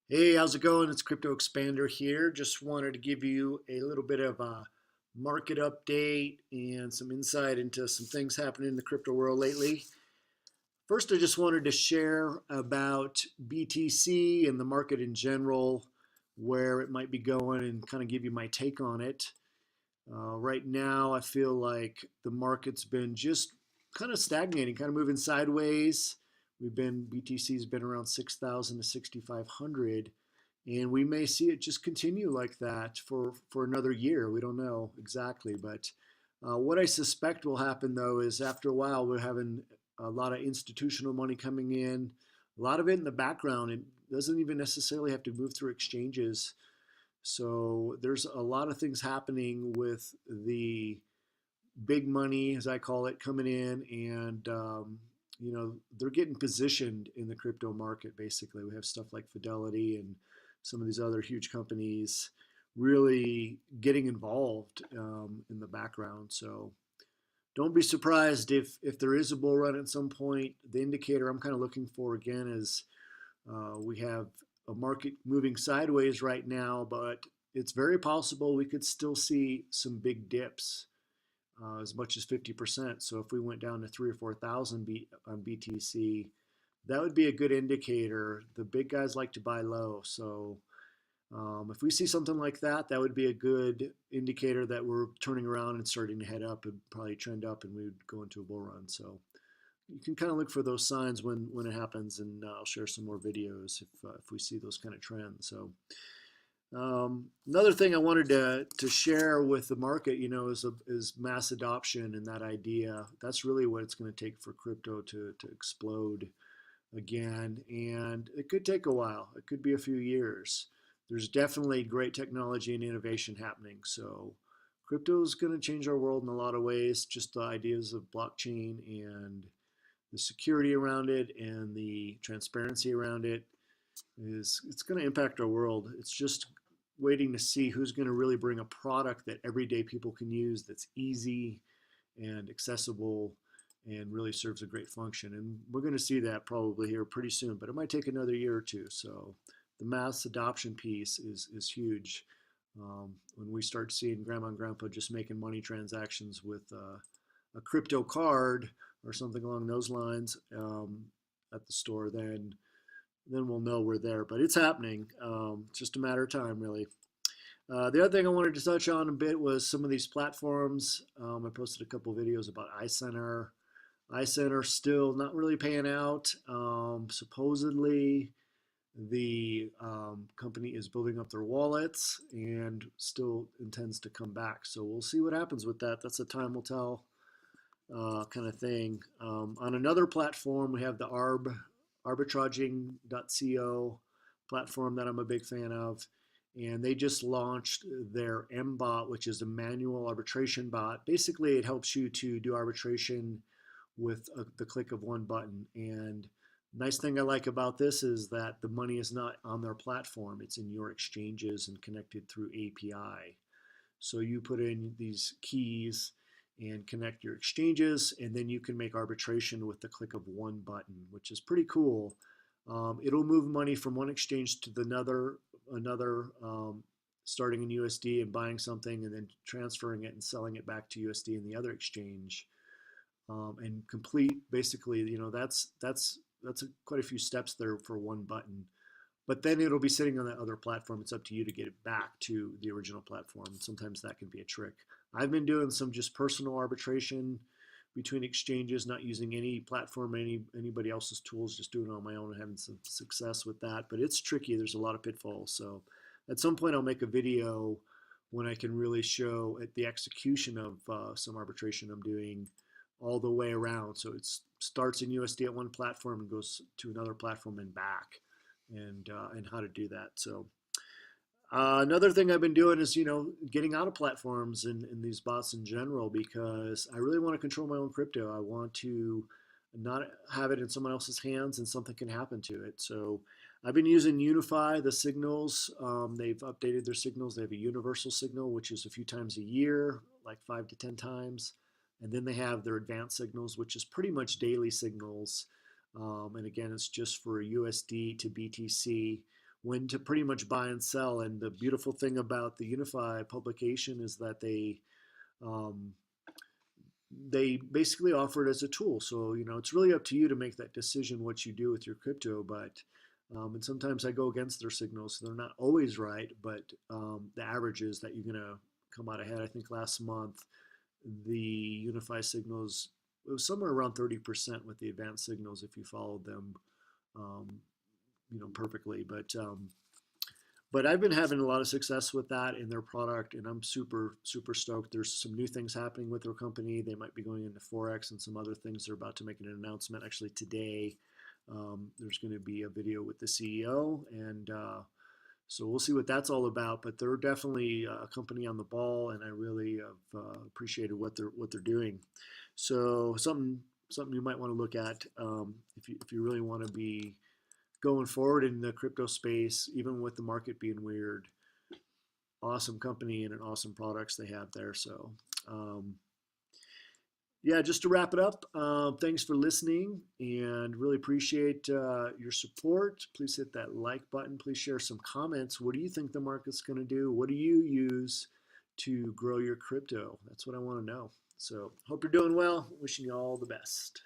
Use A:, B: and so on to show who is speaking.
A: Hey, how's it going? It's Crypto Expander here. Just wanted to give you a little bit of a market update and some insight into some things happening in the crypto world lately. First, I just wanted to share about BTC and the market in general, where it might be going, and kind of give you my take on it. Right now, I feel like the market's been just kind of stagnating, kind of moving sideways. BTC's been around 6,000 to 6,500, and we may see it just continue like that for another year. We don't know exactly, but what I suspect will happen though is after a while we're having a lot of institutional money coming in, a lot of it in the background. It doesn't even necessarily have to move through exchanges. So there's a lot of things happening with the big money, as I call it, coming in, and they're getting positioned in the crypto market. Basically, we have stuff like Fidelity and some of these other huge companies really getting involved in the background. So don't be surprised if there is a bull run at some point. The indicator I'm kind of looking for again is we have a market moving sideways right now, but it's very possible we could still see some big dips, as much as 50%. So if we went down to 3 or 4,000 on BTC, that would be a good indicator. The big guys like to buy low. So if we see something like that, that would be a good indicator that we're turning around and starting to head up and probably trend up, and we would go into a bull run. So you can kind of look for those signs when it happens, and I'll share some more videos if we see those kind of trends. So another thing I wanted to share with the market, is mass adoption and that idea. That's really what it's going to take for crypto to explode again, and it could take a while. It could be a few years. There's definitely great technology and innovation happening. So crypto is going to change our world in a lot of ways. Just the ideas of blockchain and the security around it and the transparency around it it's going to impact our world. It's just waiting to see who's going to really bring a product that everyday people can use, that's easy and accessible and really serves a great function. And we're going to see that probably here pretty soon, but it might take another year or two. So the mass adoption piece is huge. When we start seeing grandma and grandpa just making money transactions with a crypto card or something along those lines at the store, then we'll know we're there. But it's happening. It's just a matter of time, really. The other thing I wanted to touch on a bit was some of these platforms. I posted a couple videos about icenter. Icenter still not really paying out. Supposedly, the company is building up their wallets and still intends to come back. So we'll see what happens with that. That's a time will tell kind of thing. On another platform, we have the arbitraging.co platform that I'm a big fan of. And they just launched their Mbot, which is a manual arbitration bot. Basically, it helps you to do arbitration with the click of one button. And nice thing I like about this is that the money is not on their platform. It's in your exchanges and connected through API. So you put in these keys and connect your exchanges, and then you can make arbitration with the click of one button, which is pretty cool. It'll move money from one exchange to another, starting in USD and buying something, and then transferring it and selling it back to USD in the other exchange, and complete. Basically, that's quite a few steps there for one button. But then it'll be sitting on that other platform. It's up to you to get it back to the original platform. Sometimes that can be a trick. I've been doing some just personal arbitration between exchanges, not using any platform, anybody else's tools, just doing it on my own and having some success with that. But it's tricky. There's a lot of pitfalls. So at some point I'll make a video when I can really show at the execution of some arbitration I'm doing all the way around. So it starts in USD at one platform and goes to another platform and back, and how to do that. So another thing I've been doing is, getting out of platforms and these bots in general, because I really want to control my own crypto. I want to not have it in someone else's hands and something can happen to it. So I've been using Unifii, the signals. They've updated their signals. They have a universal signal, which is a few times a year, like 5 to 10 times. And then they have their advanced signals, which is pretty much daily signals. And again, it's just for USD to BTC, when to pretty much buy and sell. And the beautiful thing about the Unifii publication is that um, they basically offer it as a tool. So, it's really up to you to make that decision what you do with your crypto. But and sometimes I go against their signals. So they're not always right, but the average is that you're going to come out ahead. I think last month the Unifii signals, it was somewhere around 30% with the advanced signals if you followed them, um, perfectly. But I've been having a lot of success with that in their product, and I'm super, super stoked. There's some new things happening with their company. They might be going into Forex and some other things. They're about to make an announcement actually today. There's going to be a video with the CEO, and so we'll see what that's all about. But they're definitely a company on the ball, and I really have appreciated what they're doing. So something you might want to look at if you really want to be going forward in the crypto space, even with the market being weird. Awesome company and an awesome products they have there. So yeah, just to wrap it up, thanks for listening and really appreciate your support. Please hit that like button. Please share some comments. What do you think the market's going to do? What do you use to grow your crypto? That's what I want to know. So hope you're doing well. Wishing you all the best.